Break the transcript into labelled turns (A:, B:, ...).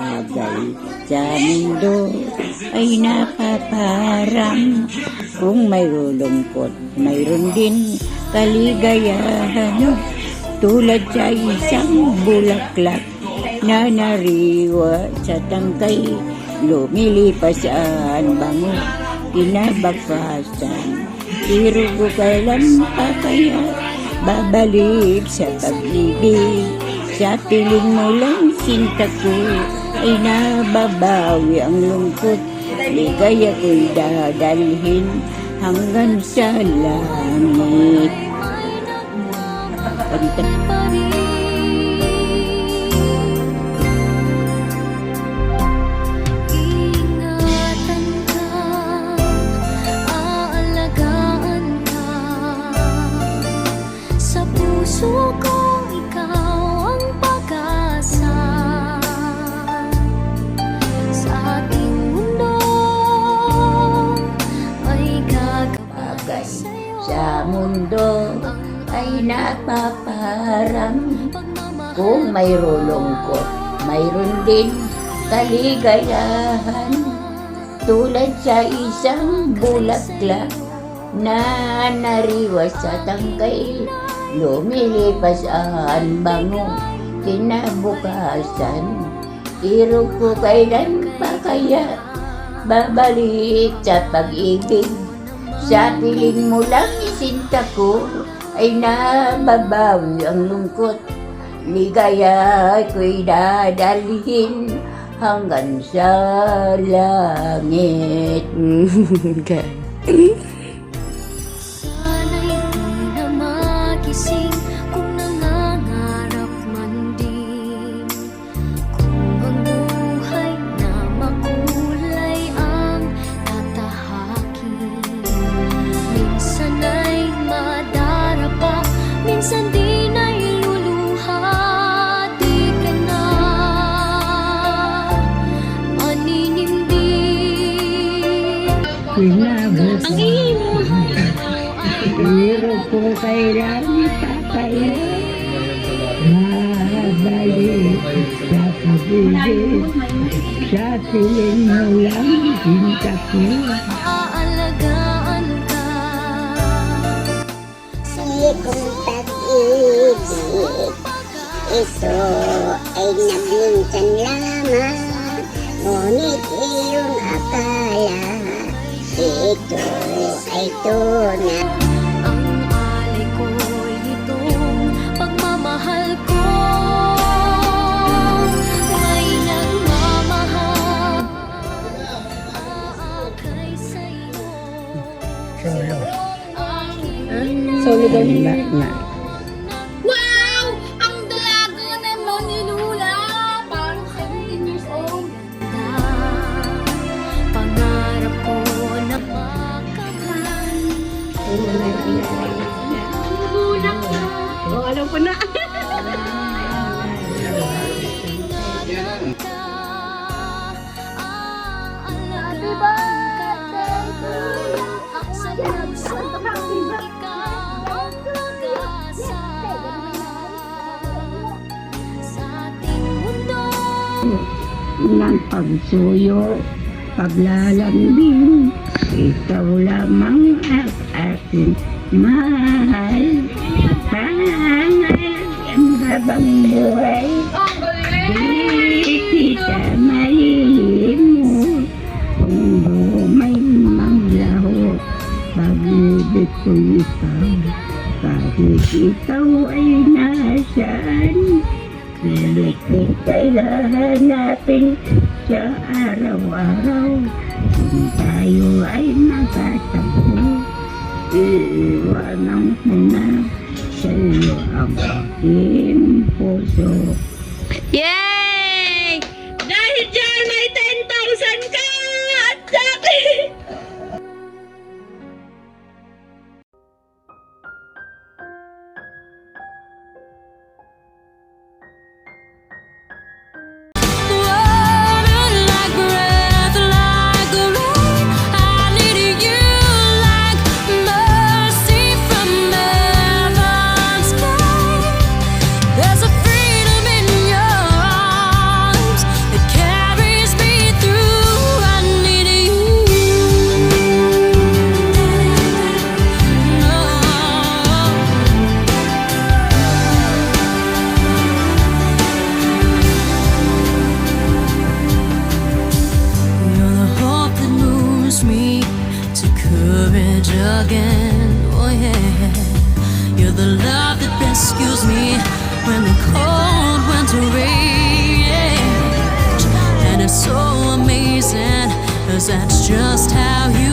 A: bagay sa mundo ay napaparang. Kung mayroong lungkot, mayroon din kaligayahan. Tulad sa isang bulaklak na nariwa sa tangkay, lumilipas ang bango, kinabakasan. Pero ko kailan pa kaya babalik sa pag-ibig? Sa piling mo lang sinta ko ay nababawi ang lungkot. Ligaya ko'y dadalhin hanggang sa langit.
B: Ingatan ka, aalagaan ka. Sa puso ko ikaw ang pag-asa. Sa ating mundo ay
A: Bagay sa mundo ay napaparang. Kung mayroong lungkot, mayroon din kaligayahan. Tulad sa isang bulaklak na nariwa sa tangkay, lumilipas ang bango, kinabukasan. Pero ko kailan pa kaya babalik sa pag-ibig? Sa piling mo lang isinta ko ay nababawi ang lungkot. Ligaya ko'y dadalhin hanggang sa langit.
B: sana'y di na magising kung nangangarap man din. Kung ang buhay na makulay ang tatahakin. Minsan ay madarapa, minsan di na'y luluha. Di ka na maninindig.
A: Ang imo. Pero ko kailan pa kaya babalik sa pag-ibig? Sa piling mo lang sinta ko.
B: Aalagaan ka.
C: Kung pag-ibig, ito ay nagminsan lamang. Ngunit iyong akala, ito ay tunay.
B: Ang alay ko'y itong pagmamahal ko. May nagmamahal aakay sa'yo.
A: Solo daw na.
B: Wow! Ang dalaga naman ni Lula! Parang 17 years old. Pangarap ko na makamahal. Bulak na.
D: Oh, alam ko na.
B: Ingatan ka, aalagaan ka. Sa puso ko ikaw ang pag-asa. Sa ating mundo
A: Ng pagsuyo, paglalambing, ikaw lamang ang aking mahal. Ang habang buhay, di kita mahihim mo. Kung may manglaho, pag-ibig ko ikaw. Kahit ikaw ay nasaan, pilit kita'y hahanapin sa araw-araw. Kung tayo ay magkatagpo, iiwanan ko na sa iyo ang aking puso.
D: Yay! Dahil dyan, may 10,000 ka! At dati!
B: There's a freedom in your arms that can't
E: You're the love that rescues me when the cold winter rage. And it's so amazing, 'cause that's just how you